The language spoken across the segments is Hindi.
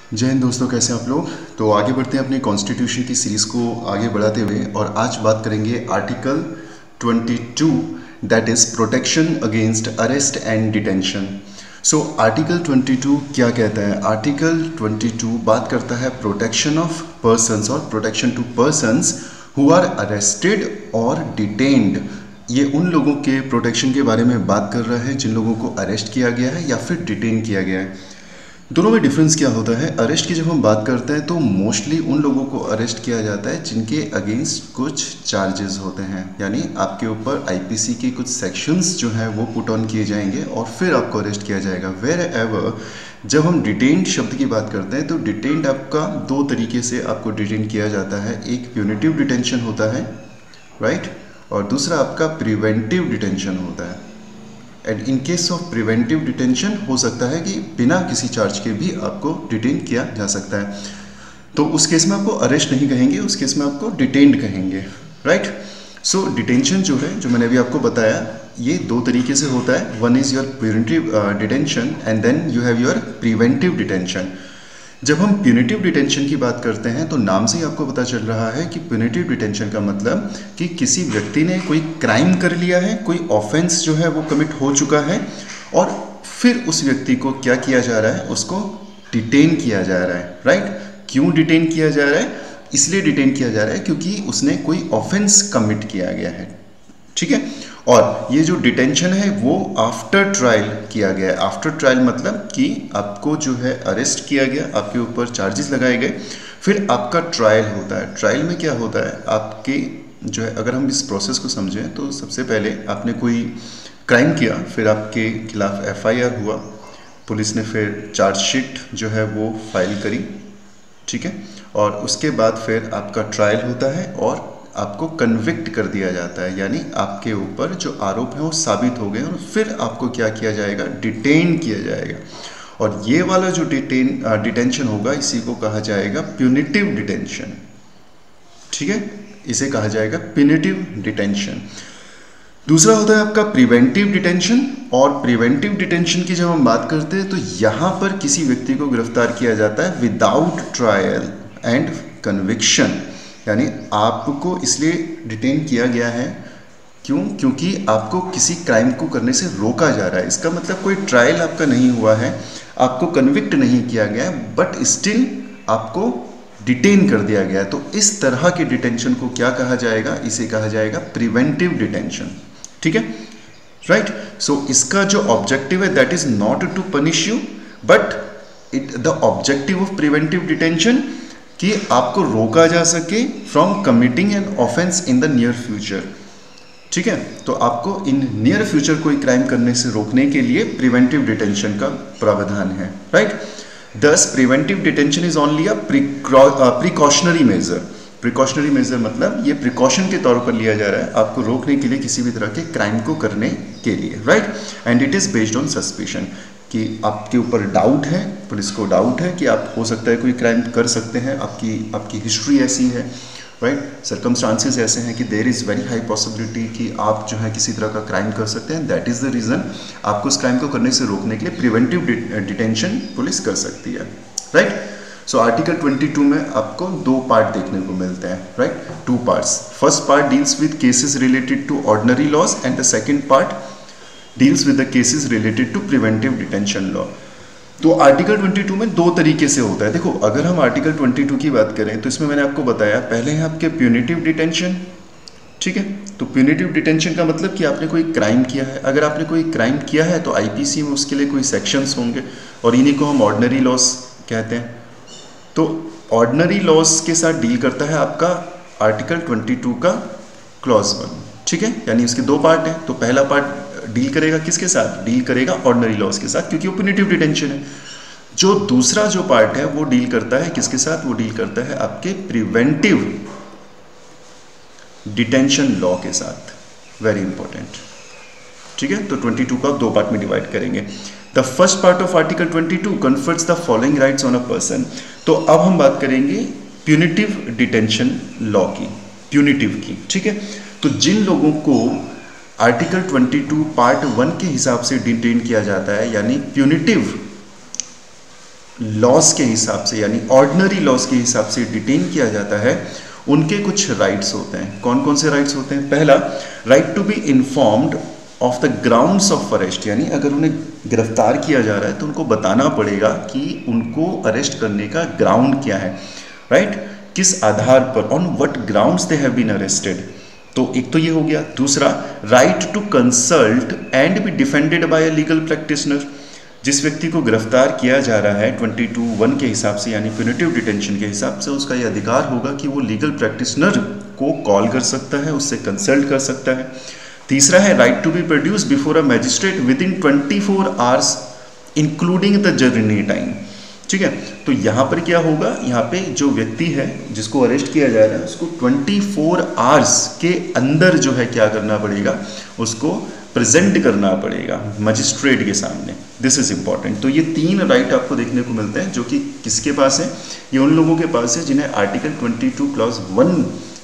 जय हिंद दोस्तों, कैसे हैं आप लोग। तो आगे बढ़ते हैं अपनी कॉन्स्टिट्यूशन की सीरीज़ को आगे बढ़ाते हुए, और आज बात करेंगे article 22 that is protection against arrest and detention. So article 22 क्या कहता है? आर्टिकल 22 बात करता है प्रोटेक्शन ऑफ पर्सन्स और protection to persons who are arrested और डिटेन्ड। ये उन लोगों के प्रोटेक्शन के बारे में बात कर रहा है जिन लोगों को अरेस्ट किया गया है या फिर डिटेन किया गया है। दोनों में डिफरेंस क्या होता है? अरेस्ट की जब हम बात करते हैं तो मोस्टली उन लोगों को अरेस्ट किया जाता है जिनके अगेंस्ट कुछ चार्जेस होते हैं, यानी आपके ऊपर आईपीसी के कुछ सेक्शंस जो हैं वो पुट ऑन किए जाएंगे और फिर आपको अरेस्ट किया जाएगा। वेयर एवर जब हम डिटेन्ड शब्द की बात करते हैं तो डिटेन्ड आपका दो तरीके से आपको डिटेन किया जाता है। एक प्यूनिटिव डिटेंशन होता है, राइट, और दूसरा आपका प्रिवेंटिव डिटेंशन होता है। And in case of preventive detention हो सकता है कि बिना किसी चार्ज के भी आपको डिटेन किया जा सकता है, तो उस केस में आपको अरेस्ट नहीं कहेंगे, उस केस में आपको डिटेन्ड कहेंगे, राइट। सो डिटेंशन जो है, जो मैंने अभी आपको बताया, ये दो तरीके से होता है। One is your punitive detention and then you have your preventive detention. जब हम प्यूनिटिव डिटेंशन की बात करते हैं तो नाम से ही आपको पता चल रहा है कि प्यूनिटिव डिटेंशन का मतलब कि किसी व्यक्ति ने कोई क्राइम कर लिया है, कोई ऑफेंस जो है वो कमिट हो चुका है, और फिर उस व्यक्ति को क्या किया जा रहा है, उसको डिटेन किया जा रहा है, राइट। क्यों डिटेन किया जा रहा है? इसलिए डिटेन किया जा रहा है क्योंकि उसने कोई ऑफेंस कमिट किया गया है, ठीक है। और ये जो डिटेंशन है वो आफ्टर ट्रायल किया गया है। आफ्टर ट्रायल मतलब कि आपको जो है अरेस्ट किया गया, आपके ऊपर चार्जेस लगाए गए, फिर आपका ट्रायल होता है। ट्रायल में क्या होता है, आपके जो है, अगर हम इस प्रोसेस को समझें तो सबसे पहले आपने कोई क्राइम किया, फिर आपके खिलाफ एफआईआर हुआ, पुलिस ने फिर चार्जशीट जो है वो फाइल करी, ठीक है, और उसके बाद फिर आपका ट्रायल होता है और आपको कन्विक्ट कर दिया जाता है, यानी आपके ऊपर जो आरोप है वो साबित हो गए और फिर आपको क्या किया जाएगा, डिटेन किया जाएगा। और ये वाला जो डिटेंशन होगा इसी को कहा जाएगा प्यूनिटिव डिटेंशन, ठीक है, इसे कहा जाएगा प्यूनिटिव डिटेंशन। दूसरा होता है आपका प्रिवेंटिव डिटेंशन, और प्रिवेंटिव डिटेंशन की जब हम बात करते हैं तो यहाँ पर किसी व्यक्ति को गिरफ्तार किया जाता है विदाउट ट्रायल एंड कन्विक्शन, यानी आपको इसलिए डिटेन किया गया है, क्यों? क्योंकि आपको किसी क्राइम को करने से रोका जा रहा है। इसका मतलब कोई ट्रायल आपका नहीं हुआ है, आपको कन्विक्ट नहीं किया गया है, बट स्टिल आपको डिटेन कर दिया गया है। तो इस तरह के डिटेंशन को क्या कहा जाएगा? इसे कहा जाएगा प्रिवेंटिव डिटेंशन, ठीक है, राइट। सो इसका जो ऑब्जेक्टिव है that is not to punish you, but the objective of preventive detention कि आपको रोका जा सके from committing an offence in the near future, ठीक है। तो आपको इन नियर फ्यूचर कोई क्राइम करने से रोकने के लिए प्रिवेंटिव डिटेंशन का प्रावधान है, राइट। दस preventive detention is only a precautionary major. Precautionary major मतलब ये प्रिकॉशन के तौर पर लिया जा रहा है आपको रोकने के लिए किसी भी तरह के क्राइम को करने के लिए, right. And it is based on suspicion, कि आपके ऊपर डाउट है, पुलिस को डाउट है कि आप हो सकता है कोई क्राइम कर सकते हैं, आपकी हिस्ट्री ऐसी है, राइट, सर्कमस्टांसेस ऐसे हैं कि there is very high possibility कि आप जो है किसी तरह का क्राइम कर सकते हैं। दैट इज़ द रीज़न आपको उस क्राइम को करने से रोकने के लिए प्रिवेंटिव डिटेंशन पुलिस कर सकती है, राइट। सो आर्टिकल 22 में आपको दो पार्ट देखने को मिलते हैं, right, two parts. First part deals with cases related to ordinary laws and the second part deals with the cases related to preventive detention law. तो आर्टिकल 22 में दो तरीके से होता है। देखो, अगर हम आर्टिकल 22 की बात करें तो इसमें मैंने आपको बताया, पहले है आपके प्यूनिटिव डिटेंशन, ठीक है। तो प्यूनिटिव डिटेंशन का मतलब कि आपने कोई क्राइम किया है। अगर आपने कोई क्राइम किया है तो आईपीसी में उसके लिए कोई सेक्शंस होंगे और इन्हीं को हम ऑर्डिनरी लॉज कहते हैं। तो ऑर्डिनरी लॉज के साथ डील करता है आपका आर्टिकल 22 का क्लॉज 1, ठीक है, यानी उसके दो पार्ट हैं। तो पहला पार्ट डील करेगा किसके साथ? डील करेगा ऑर्डिनरी लॉज के साथ, क्योंकि वो प्यूनिटिव डिटेंशन है। जो दूसरा जो पार्ट है वो डील करता है किसके साथ? वो डील करता है आपके प्रिवेंटिव डिटेंशन लॉ के साथ। वेरी इंपॉर्टेंट, ठीक है। तो 22 को आप दो पार्ट में डिवाइड करेंगे। The first part of article 22 confers the following rights on a person. तो अब हम बात करेंगे प्यूनिटिव डिटेंशन लॉ की, प्यूनिटिव की, ठीक है। तो जिन लोगों को आर्टिकल 22 पार्ट 1 के हिसाब से डिटेन किया जाता है, यानी प्यूनिटिव लॉस के हिसाब से यानी ऑर्डिनरी लॉस के हिसाब से डिटेन किया जाता है, उनके कुछ राइट्स होते हैं। कौन कौन से राइट्स होते हैं? पहला, right to be informed of the grounds of arrest, यानी अगर उन्हें गिरफ्तार किया जा रहा है तो उनको बताना पड़ेगा कि उनको अरेस्ट करने का ग्राउंड क्या है, राइट? किस आधार पर, on what grounds they have been arrested. तो एक तो ये हो गया। दूसरा, right to consult and be defended by a legal practitioner, जिस व्यक्ति को गिरफ्तार किया जा रहा है 22(1) के हिसाब से यानी प्यूनिटिव डिटेंशन के हिसाब से, उसका यह अधिकार होगा कि वो लीगल प्रैक्टिशनर को कॉल कर सकता है, उससे कंसल्ट कर सकता है। तीसरा है right to be produce before a magistrate within 24 hours including the journey time. ठीक है, तो यहाँ पर क्या होगा, यहाँ पे जो व्यक्ति है जिसको अरेस्ट किया जा रहा है उसको 24 आवर्स के अंदर जो है क्या करना पड़ेगा, उसको प्रेजेंट करना पड़ेगा मजिस्ट्रेट के सामने। This is important. तो ये 3 राइट आपको देखने को मिलते हैं जो कि किसके पास है, ये उन लोगों के पास है जिन्हें आर्टिकल 22 क्लॉज 1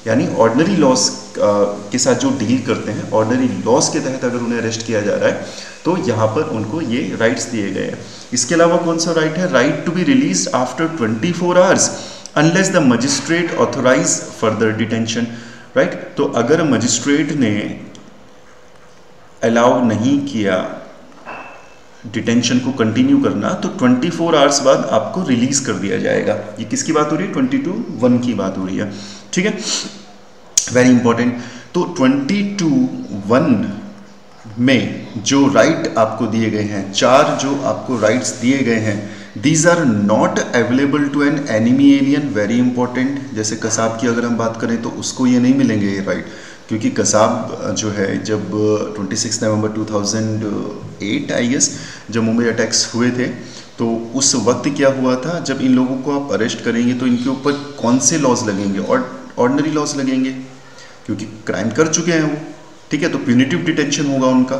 यानी ऑर्डिनरी लॉस के साथ जो डील करते हैं, ऑर्डिनरी लॉस के तहत अगर उन्हें अरेस्ट किया जा रहा है तो यहाँ पर उनको ये राइट्स दिए गए हैं। इसके अलावा कौन सा राइट है? Right to be release after 24 hours unless the magistrate authorise further detention, right? तो अगर मजिस्ट्रेट ने अलाउ नहीं किया डिटेंशन को कंटिन्यू करना तो 24 आवर्स बाद आपको रिलीज कर दिया जाएगा। ये किसकी बात हो रही है? 22(1) की बात हो रही है। ठीक है, वेरी इंपॉर्टेंट। तो 22(1) में जो राइट आपको दिए गए हैं, 4 जो आपको राइट्स दिए गए हैं, these are not available to an enemy alien. Very important. जैसे कसाब की अगर हम बात करें तो उसको ये नहीं मिलेंगे ये राइट, क्योंकि कसाब जो है जब 26 नवंबर 2008 आई गेस जब मुंबई अटैक्स हुए थे, तो उस वक्त क्या हुआ था, जब इन लोगों को आप अरेस्ट करेंगे तो इनके ऊपर कौन से लॉज लगेंगे? और ऑर्डिनरी लॉज लगेंगे क्योंकि क्राइम कर चुके हैं वो। ठीक है, तो प्यूनिटिव डिटेंशन होगा उनका।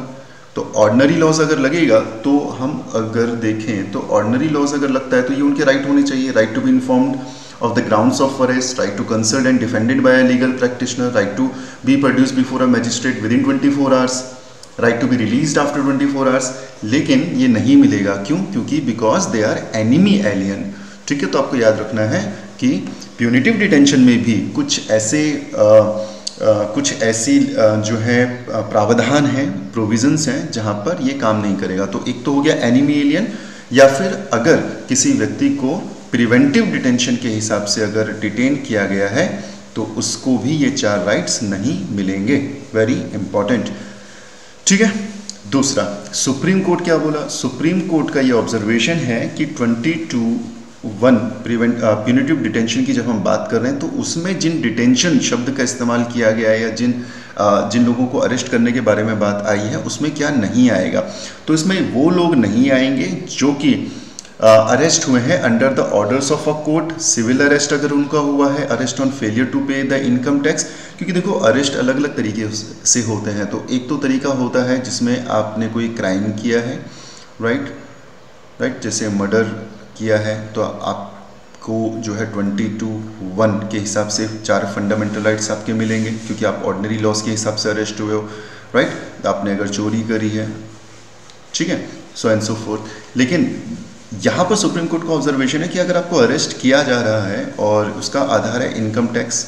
तो ऑर्डिनरी लॉज अगर लगेगा तो हम अगर देखें तो ऑर्डिनरी लॉज अगर लगता है तो ये उनके राइट होने चाहिए। Right to be informed of the grounds of arrest, right to consult and defended by a legal practitioner, right to be produced before a magistrate within 24 hours, right to be released after 24 hours। लेकिन ये नहीं मिलेगा, क्यों? क्योंकि because they are enemy alien। ठीक है, तो आपको याद रखना है कि प्यूनिटिव डिटेंशन में भी कुछ ऐसी जो है प्रावधान हैं, प्रोविजंस हैं जहाँ पर ये काम नहीं करेगा। तो एक तो हो गया एनिमी एलियन, या फिर अगर किसी व्यक्ति को प्रिवेंटिव डिटेंशन के हिसाब से अगर डिटेन किया गया है तो उसको भी ये 4 राइट्स नहीं मिलेंगे। Very important. ठीक है, दूसरा, सुप्रीम कोर्ट क्या बोला? सुप्रीम कोर्ट का ये ऑब्जर्वेशन है कि 22(1) प्यूनिटिव डिटेंशन की जब हम बात कर रहे हैं तो उसमें जिन डिटेंशन शब्द का इस्तेमाल किया गया है या जिन लोगों को अरेस्ट करने के बारे में बात आई है उसमें क्या नहीं आएगा? तो इसमें वो लोग नहीं आएंगे जो कि अरेस्ट हुए हैं under the orders of a court. Civil arrest अगर उनका हुआ है, arrest on failure to pay the income tax, क्योंकि देखो अरेस्ट अलग अलग तरीके से होते हैं। तो एक तो तरीका होता है जिसमें आपने कोई क्राइम किया है, राइट, जैसे मर्डर किया है तो आपको जो है 22(1) के हिसाब से 4 फंडामेंटल राइट्स आपके मिलेंगे क्योंकि आप ऑर्डिनरी लॉस के हिसाब से अरेस्ट हुए हो, राइट। आपने अगर चोरी करी है, ठीक है, सो एंड सो फोर्थ। लेकिन यहाँ पर सुप्रीम कोर्ट का ऑब्जर्वेशन है कि अगर आपको अरेस्ट किया जा रहा है और उसका आधार है इनकम टैक्स,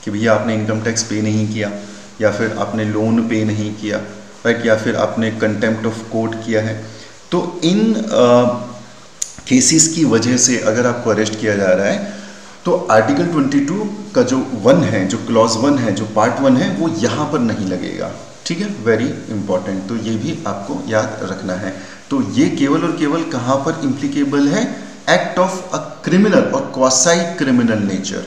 कि भैया आपने इनकम टैक्स पे नहीं किया, या फिर आपने लोन पे नहीं किया, राइट, या फिर आपने कंटेम्प्ट ऑफ कोर्ट किया है, तो इन केसेस की वजह से अगर आपको अरेस्ट किया जा रहा है तो आर्टिकल 22 का जो 1 है, जो क्लॉज 1 है, जो पार्ट 1 है, वो यहाँ पर नहीं लगेगा। ठीक है, वेरी इंपॉर्टेंट। तो ये भी आपको याद रखना है। तो ये केवल और केवल कहाँ पर इम्प्लीकेबल है? एक्ट ऑफ अ क्रिमिनल और क्वासाई क्रिमिनल नेचर।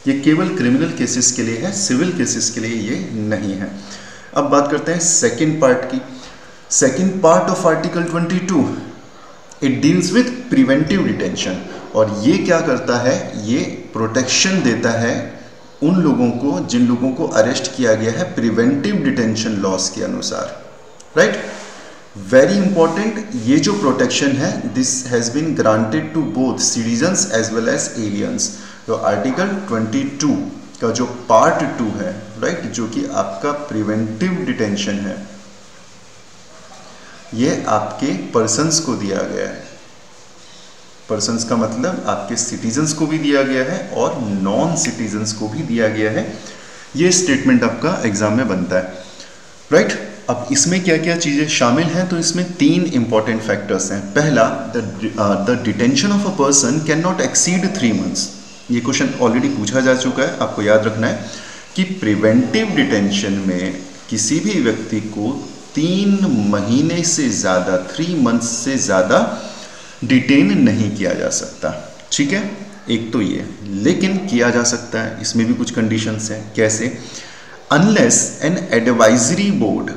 ये केवल क्रिमिनल केसेस के लिए है, सिविल केसेस के लिए ये नहीं है। अब बात करते हैं सेकेंड पार्ट की। Second part of article 22, it deals with preventive detention. और ये क्या करता है? ये प्रोटेक्शन देता है उन लोगों को जिन लोगों को अरेस्ट किया गया है प्रिवेंटिव डिटेंशन लॉस के अनुसार, राइट। वेरी इंपॉर्टेंट, ये जो प्रोटेक्शन है this has been granted to both citizens as well as aliens. तो आर्टिकल 22 का जो पार्ट 2 है, राइट, जो कि आपका प्रिवेंटिव डिटेंशन है, ये आपके पर्सन्स को दिया गया है, पर्सन्स का मतलब आपके सिटीजन्स को भी दिया गया है और नॉन सिटीजन्स को भी दिया गया है। ये स्टेटमेंट आपका एग्जाम में बनता है, राइट। अब इसमें क्या क्या चीज़ें शामिल हैं, तो इसमें 3 इंपॉर्टेंट फैक्टर्स हैं। पहला, the detention of a person can not exceed 3 months. ये क्वेश्चन ऑलरेडी पूछा जा चुका है, आपको याद रखना है कि प्रिवेंटिव डिटेंशन में किसी भी व्यक्ति को 3 महीने से ज़्यादा, 3 मंथ्स से ज़्यादा डिटेन नहीं किया जा सकता, ठीक है। एक तो ये, लेकिन किया जा सकता है, इसमें भी कुछ कंडीशंस हैं। कैसे? Unless N advisory board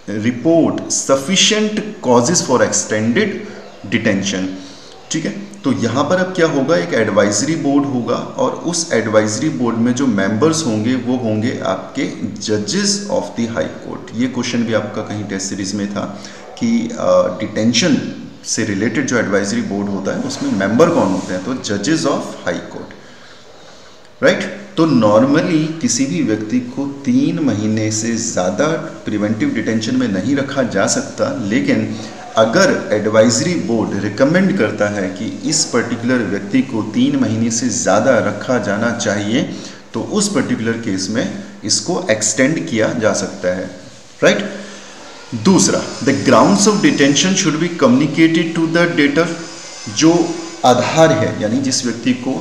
report sufficient causes for extended detention, ठीक है। तो यहाँ पर अब क्या होगा, एक एडवाइजरी बोर्ड होगा और उस एडवाइजरी बोर्ड में जो मेंबर्स होंगे वो होंगे आपके जजेस ऑफ द हाई कोर्ट। ये क्वेश्चन भी आपका कहीं टेस्ट सीरीज में था कि डिटेंशन से रिलेटेड जो एडवाइजरी बोर्ड होता है उसमें मेंबर कौन होते हैं, तो जजेस ऑफ हाई कोर्ट, राइट। तो नॉर्मली किसी भी व्यक्ति को 3 महीने से ज़्यादा प्रिवेंटिव डिटेंशन में नहीं रखा जा सकता, लेकिन अगर एडवाइजरी बोर्ड रिकमेंड करता है कि इस पर्टिकुलर व्यक्ति को 3 महीने से ज़्यादा रखा जाना चाहिए, तो उस पर्टिकुलर केस में इसको एक्सटेंड किया जा सकता है, राइट। दूसरा, the grounds of detention should be communicated to the detenu. जो आधार है, यानी जिस व्यक्ति को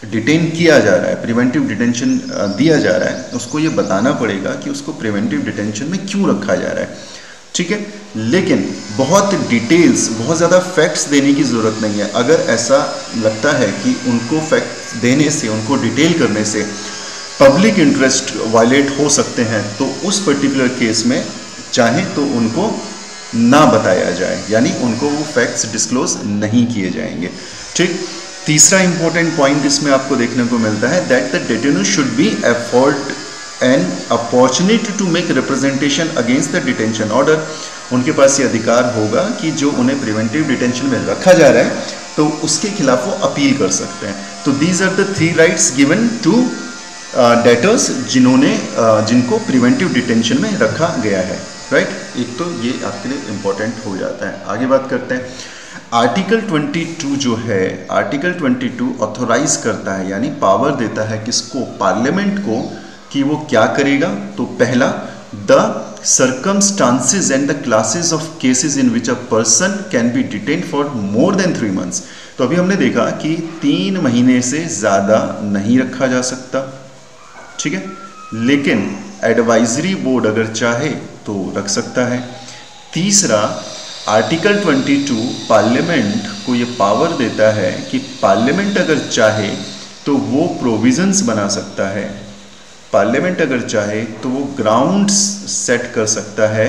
डिटेन किया जा रहा है, प्रिवेंटिव डिटेंशन दिया जा रहा है, उसको ये बताना पड़ेगा कि उसको प्रिवेंटिव डिटेंशन में क्यों रखा जा रहा है, ठीक है। लेकिन बहुत डिटेल्स, बहुत ज़्यादा फैक्ट्स देने की ज़रूरत नहीं है। अगर ऐसा लगता है कि उनको फैक्ट्स देने से, उनको डिटेल करने से पब्लिक इंटरेस्ट वायलेट हो सकते हैं, तो उस पर्टिकुलर केस में चाहे तो उनको ना बताया जाए, यानी उनको वो फैक्ट्स डिस्क्लोज नहीं किए जाएंगे, ठीक। तीसरा इंपॉर्टेंट पॉइंट इसमें आपको देखने को मिलता है that the detainer should be afford an opportunity to make representation against the detention order. उनके पास ये अधिकार होगा कि जो उन्हें प्रिवेंटिव डिटेंशन में रखा जा रहा है तो उसके खिलाफ वो अपील कर सकते हैं। तो these are the 3 rights given to detenus जिनको प्रिवेंटिव डिटेंशन में रखा गया है, राइट। एक तो ये आपके लिए इम्पोर्टेंट हो जाता है। आगे बात करते हैं। आर्टिकल 22 जो है, आर्टिकल 22 ऑथोराइज करता है, यानी पावर देता है किसको, पार्लियामेंट को, कि वो क्या करेगा। तो पहला, the circumstances and the classes of cases in which a person can be detained for more than 3 months। तो अभी हमने देखा कि 3 महीने से ज़्यादा नहीं रखा जा सकता, ठीक है, लेकिन एडवाइजरी बोर्ड अगर चाहे तो रख सकता है। तीसरा, आर्टिकल 22 पार्लियामेंट को ये पावर देता है कि पार्लियामेंट अगर चाहे तो वो प्रोविजंस बना सकता है, पार्लियामेंट अगर चाहे तो वो ग्राउंड्स सेट कर सकता है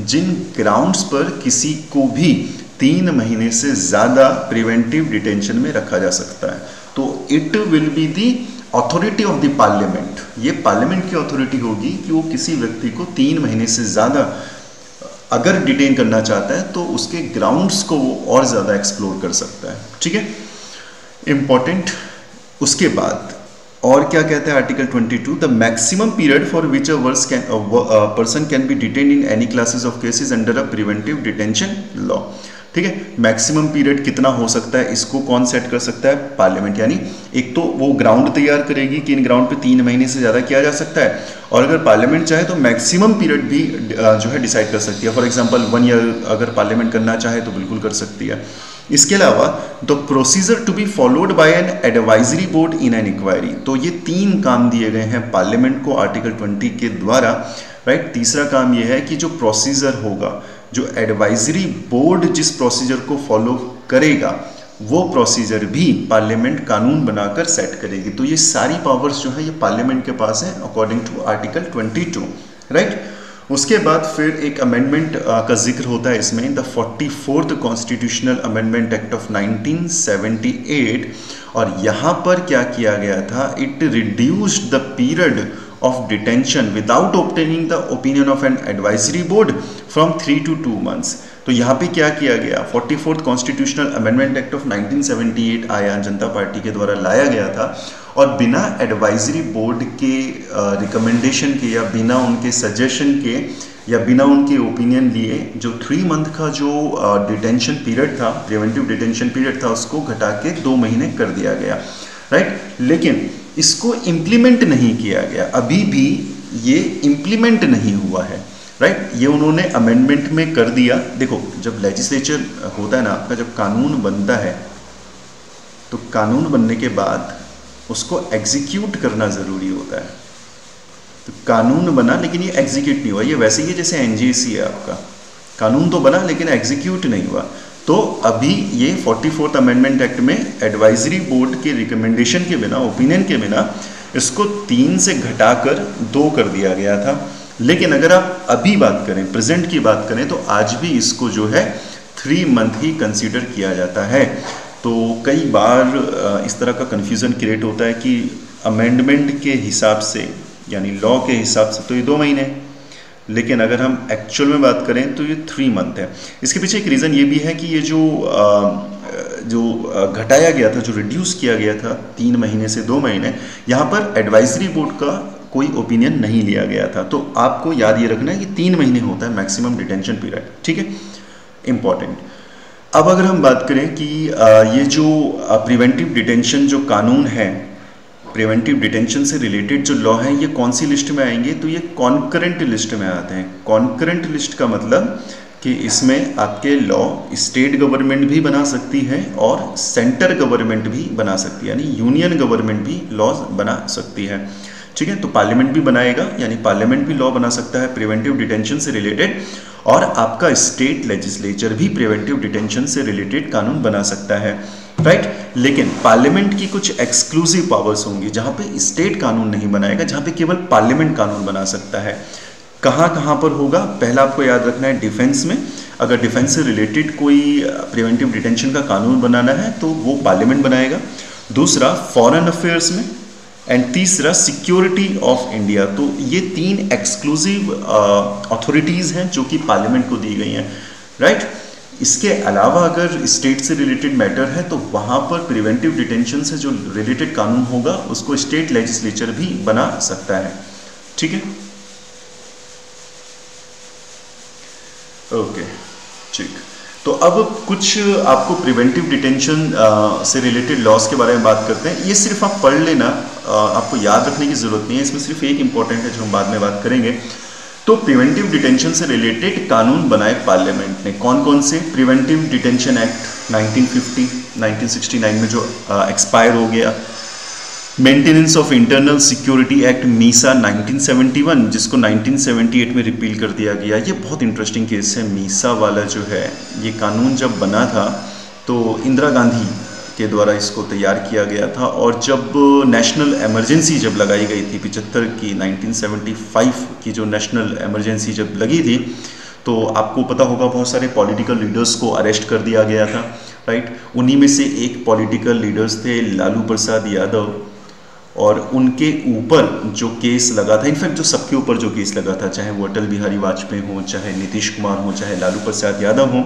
जिन ग्राउंड्स पर किसी को भी 3 महीने से ज़्यादा प्रिवेंटिव डिटेंशन में रखा जा सकता है। तो it will be the authority of the parliament. ये पार्लियामेंट की अथॉरिटी होगी कि वो किसी व्यक्ति को 3 महीने से ज़्यादा अगर डिटेन करना चाहता है तो उसके ग्राउंड्स को वो और ज़्यादा एक्सप्लोर कर सकता है, ठीक है, इम्पॉर्टेंट। उसके बाद और क्या कहता है article 22, the maximum period for which a person can be detain in any classes of cases under a preventive detention law, ठीक है। मैक्सिमम पीरियड कितना हो सकता है, इसको कौन सेट कर सकता है, पार्लियामेंट। यानी एक तो वो ग्राउंड तैयार करेगी कि इन ग्राउंड पे 3 महीने से ज़्यादा किया जा सकता है, और अगर पार्लियामेंट चाहे तो मैक्सिमम पीरियड भी जो है डिसाइड कर सकती है। फॉर एग्जांपल 1 ईयर अगर पार्लियामेंट करना चाहे तो बिल्कुल कर सकती है। इसके अलावा the procedure to be followed by an advisory board in an inquiry. तो ये 3 काम दिए गए हैं पार्लियामेंट को आर्टिकल 20 के द्वारा, राइट। तीसरा काम ये है कि जो प्रोसीजर होगा, जो एडवाइजरी बोर्ड जिस प्रोसीजर को फॉलो करेगा वो प्रोसीजर भी पार्लियामेंट कानून बनाकर सेट करेगी। तो ये सारी पावर्स जो है ये पार्लियामेंट के पास है अकॉर्डिंग टू आर्टिकल 22, राइट। उसके बाद फिर एक अमेंडमेंट का जिक्र होता है इसमें, the 44th constitutional amendment act of 1978, और यहाँ पर क्या किया गया था, it reduced the period of detention without obtaining the opinion of an advisory board from 3 to 2 months। तो यहाँ पे क्या किया गया, 44th constitutional amendment act of 1978 आया, जनता पार्टी के द्वारा लाया गया था, और बिना एडवाइजरी बोर्ड के रिकमेंडेशन के या बिना उनके सजेशन के या बिना उनके ओपिनियन लिए जो 3 मंथ का जो डिटेंशन पीरियड था, प्रिवेंटिव डिटेंशन पीरियड था, उसको घटा के 2 महीने कर दिया गया, राइट। लेकिन इसको इम्प्लीमेंट नहीं किया गया, अभी भी ये इम्प्लीमेंट नहीं हुआ है, राइट। ये उन्होंने अमेंडमेंट में कर दिया। देखो, जब लेजिस्लेचर होता है ना आपका, जब कानून बनता है तो कानून बनने के बाद उसको एग्जीक्यूट करना ज़रूरी होता है। तो कानून बना लेकिन ये एग्जीक्यूट नहीं हुआ। ये वैसे ही जैसे एनजीसी है आपका, कानून तो बना लेकिन एग्जीक्यूट नहीं हुआ। तो अभी ये 44th अमेंडमेंट एक्ट में एडवाइजरी बोर्ड के रिकमेंडेशन के बिना, ओपिनियन के बिना इसको 3 से घटाकर 2 कर दिया गया था। लेकिन अगर आप अभी बात करें, प्रेजेंट की बात करें, तो आज भी इसको जो है 3 मंथ ही कंसीडर किया जाता है। तो कई बार इस तरह का कन्फ्यूज़न क्रिएट होता है कि अमेंडमेंट के हिसाब से, यानी लॉ के हिसाब से तो ये 2 महीने, लेकिन अगर हम एक्चुअल में बात करें तो ये 3 मंथ है। इसके पीछे एक रीज़न ये भी है कि ये जो घटाया गया था, जो रिड्यूस किया गया था 3 महीने से 2 महीने, यहाँ पर एडवाइजरी बोर्ड का कोई ओपिनियन नहीं लिया गया था। तो आपको याद ये रखना है कि 3 महीने होता है मैक्सिमम डिटेंशन पीरियड, ठीक है, इम्पॉर्टेंट। अब अगर हम बात करें कि ये जो प्रिवेंटिव डिटेंशन जो कानून है, प्रिवेंटिव डिटेंशन से रिलेटेड जो लॉ है, ये कौन सी लिस्ट में आएंगे, तो ये कॉन्करेंट लिस्ट में आते हैं। कॉन्करेंट लिस्ट का मतलब कि इसमें आपके लॉ स्टेट गवर्नमेंट भी बना सकती है और सेंटर गवर्नमेंट भी बना सकती है, यानी यूनियन गवर्नमेंट भी लॉ बना सकती है, ठीक है। तो पार्लियामेंट भी बनाएगा, यानी पार्लियामेंट भी लॉ बना सकता है प्रिवेंटिव डिटेंशन से रिलेटेड, और आपका स्टेट लेजिस्लेचर भी प्रिवेंटिव डिटेंशन से रिलेटेड कानून बना सकता है, राइट। लेकिन पार्लियामेंट की कुछ एक्सक्लूसिव पावर्स होंगी जहाँ पे स्टेट कानून नहीं बनाएगा, जहाँ पे केवल पार्लियामेंट कानून बना सकता है। कहाँ पर होगा, पहला आपको याद रखना है डिफेंस में। अगर डिफेंस से रिलेटेड कोई प्रिवेंटिव डिटेंशन का कानून बनाना है तो वो पार्लियामेंट बनाएगा। दूसरा फॉरेन अफेयर्स में, एंड तीसरा सिक्योरिटी ऑफ इंडिया। तो ये 3 एक्सक्लूसिव अथॉरिटीज़ हैं जो कि पार्लियामेंट को दी गई हैं, राइट। इसके अलावा अगर स्टेट से रिलेटेड मैटर है तो वहाँ पर प्रिवेंटिव डिटेंशन से जो रिलेटेड कानून होगा उसको स्टेट लेजिस्लेचर भी बना सकता है, ठीक है, ओके, ठीक। तो अब कुछ आपको प्रिवेंटिव डिटेंशन से रिलेटेड लॉज के बारे में बात करते हैं। ये सिर्फ आप पढ़ लेना, आपको याद रखने की ज़रूरत नहीं है। इसमें सिर्फ एक इंपॉर्टेंट है जो हम बाद में बात करेंगे। तो प्रिवेंटिव डिटेंशन से रिलेटेड कानून बनाए पार्लियामेंट ने। कौन कौन से? प्रिवेंटिव डिटेंशन एक्ट 1950, 1969 में जो एक्सपायर हो गया। Maintenance of internal security act Misa 1971, जिसको 1978 में रिपील कर दिया गया। ये बहुत इंटरेस्टिंग केस है। मीसा वाला जो है, ये कानून जब बना था तो इंदिरा गांधी के द्वारा इसको तैयार किया गया था, और जब नेशनल इमरजेंसी जब लगाई गई थी 75 की, 1975 की जो नेशनल इमरजेंसी जब लगी थी, तो आपको पता होगा बहुत सारे पॉलिटिकल लीडर्स को अरेस्ट कर दिया गया था, राइट। उन्हीं में से एक पॉलिटिकल लीडर्स थे लालू प्रसाद यादव, और उनके ऊपर जो केस लगा था, इनफैक्ट जो सबके ऊपर जो केस लगा था, चाहे वो अटल बिहारी वाजपेयी हो, चाहे नीतीश कुमार हो, चाहे लालू प्रसाद यादव हो,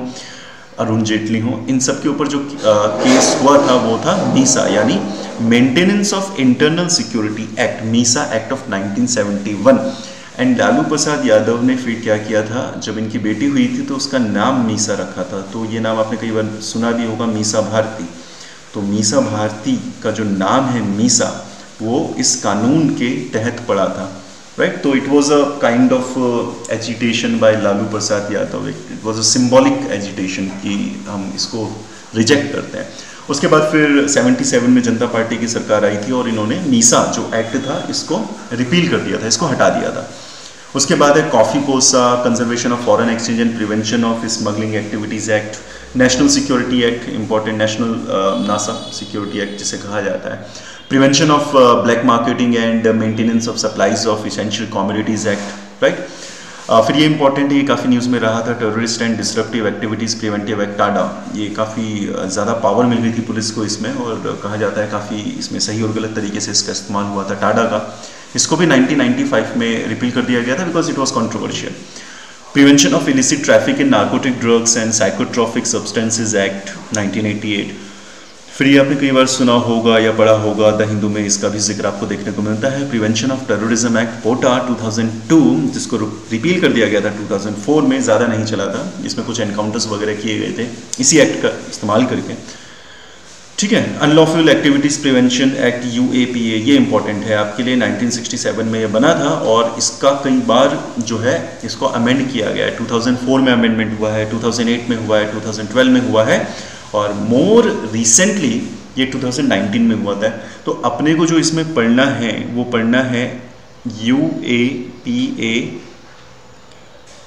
अरुण जेटली हो, इन सब के ऊपर जो केस हुआ था वो था मीसा, यानी maintenance of internal security act, MISA act of 1971। And Lalu Prasad Yadav ने फिर क्या किया था, जब इनकी बेटी हुई थी तो उसका नाम मीसा रखा था। तो ये नाम आपने कई बार सुना भी होगा, मीसा भारती। तो मीसा भारती का जो नाम है मीसा, वो इस कानून के तहत पड़ा था, राइट। तो it was a kind of agitation by Lalu Prasad Yadav, it was a symbolic agitation कि हम इसको रिजेक्ट करते हैं। उसके बाद फिर 77 में जनता पार्टी की सरकार आई थी और इन्होंने मीसा जो एक्ट था इसको रिपील कर दिया था, इसको हटा दिया था। उसके बाद है कॉफ़ी पोसा, conservation of foreign exchange and prevention of smuggling activities act, national security act, important national NASA security act जिसे कहा जाता है, prevention of black marketing and maintenance of supplies of essential commodities act, right. फिर ये इंपॉर्टेंट है, ये काफ़ी न्यूज़ में रहा था, terrorist and disruptive activities preventive act Tada. ये काफ़ी ज़्यादा पावर मिल गई थी पुलिस को इसमें, और कहा जाता है काफ़ी इसमें सही और गलत तरीके से इसका इस्तेमाल हुआ था टाडा का। इसको भी 1995 में रिपील कर दिया गया था because it was controversial. Prevention of illicit traffic in narcotic drugs and psychotropic substances act 1988। फिर ये आपने कई बार सुना होगा या पढ़ा होगा, द हिंदू में इसका भी जिक्र आपको देखने को मिलता है, प्रिवेंशन ऑफ टेररिज्म एक्ट पोटा 2002, जिसको रिपील कर दिया गया था 2004 में, ज़्यादा नहीं चला था, इसमें कुछ एनकाउंटर्स वगैरह किए गए थे इसी एक्ट का इस्तेमाल करके। ठीक है, unlawful activities prevention act UAPA, ये इंपॉर्टेंट है आपके लिए, 1967 में ये बना था और इसका कई बार जो है इसको अमेंड किया गया है। 2004 में अमेंडमेंट हुआ है, 2008 में हुआ है, 2012 में हुआ है और मोर रिसेंटली ये 2019 में हुआ था। तो अपने को जो इसमें पढ़ना है वो पढ़ना है UAPA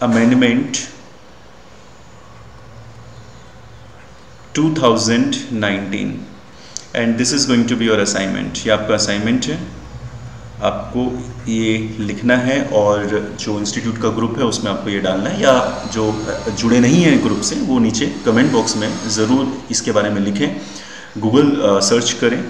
amendment 2019 and this is going to be your assignment. ये आपका असाइनमेंट है, आपको ये लिखना है और जो इंस्टीट्यूट का ग्रुप है उसमें आपको ये डालना है, या जो जुड़े नहीं हैं ग्रुप से वो नीचे कमेंट बॉक्स में ज़रूर इसके बारे में लिखें, गूगल सर्च करें,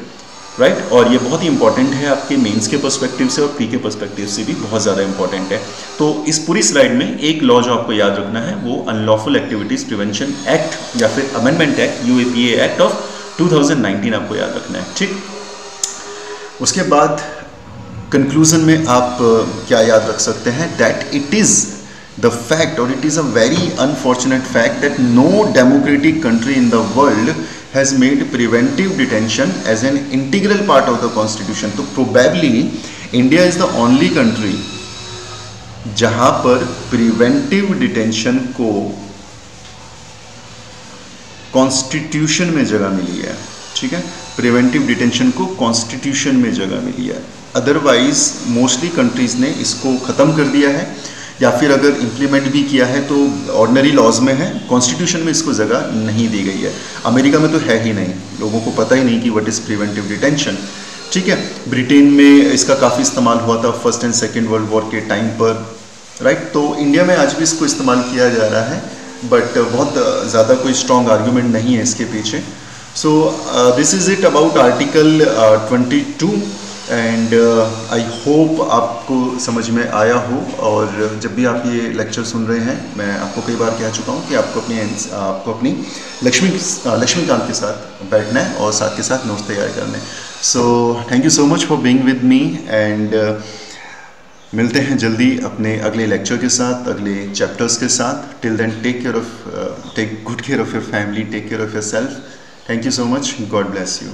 राइट। और ये बहुत ही इंपॉर्टेंट है आपके मेंस के पर्सपेक्टिव से और प्री के पर्सपेक्टिव से भी बहुत ज़्यादा इंपॉर्टेंट है। तो इस पूरी स्लाइड में एक लॉ जो आपको याद रखना है वो अनलॉफुल एक्टिविटीज़ प्रिवेंशन एक्ट या फिर amendment act UAPA act of 2019 आपको याद रखना है, ठीक। उसके बाद कंक्लूजन में आप क्या याद रख सकते हैं, that it is the fact और it is a very unfortunate fact that no democratic country in the world has made preventive detention as an integral part of the constitution. तो probably India is the only country जहाँ पर प्रिवेंटिव डिटेंशन को कॉन्स्टिट्यूशन में जगह मिली है, ठीक है, प्रिवेंटिव डिटेंशन को कॉन्स्टिट्यूशन में जगह मिली है। अदरवाइज मोस्टली कंट्रीज़ ने इसको ख़त्म कर दिया है या फिर अगर इम्प्लीमेंट भी किया है तो ऑर्डिनरी लॉज में है, कॉन्स्टिट्यूशन में इसको जगह नहीं दी गई है। अमेरिका में तो है ही नहीं, लोगों को पता ही नहीं कि व्हाट इज़ प्रिवेंटिव डिटेंशन, ठीक है। ब्रिटेन में इसका काफ़ी इस्तेमाल हुआ था first and second world war के टाइम पर, राइट। तो इंडिया में आज भी इसको इस्तेमाल किया जा रहा है बट बहुत ज़्यादा कोई स्ट्रॉन्ग आर्ग्यूमेंट नहीं है इसके पीछे। So this is it about article 22 and I hope आपको समझ में आया हो। और जब भी आप ये लेक्चर सुन रहे हैं, मैं आपको कई बार कह चुका हूँ कि आपको अपनी लक्ष्मीकांत के साथ बैठना है और साथ के साथ नोट्स तैयार करने। So thank you so much for being with me and मिलते हैं जल्दी अपने अगले लेक्चर के साथ, अगले चैप्टर्स के साथ। Till then take good care of your family, take care of your self. Thank you so much, God bless you.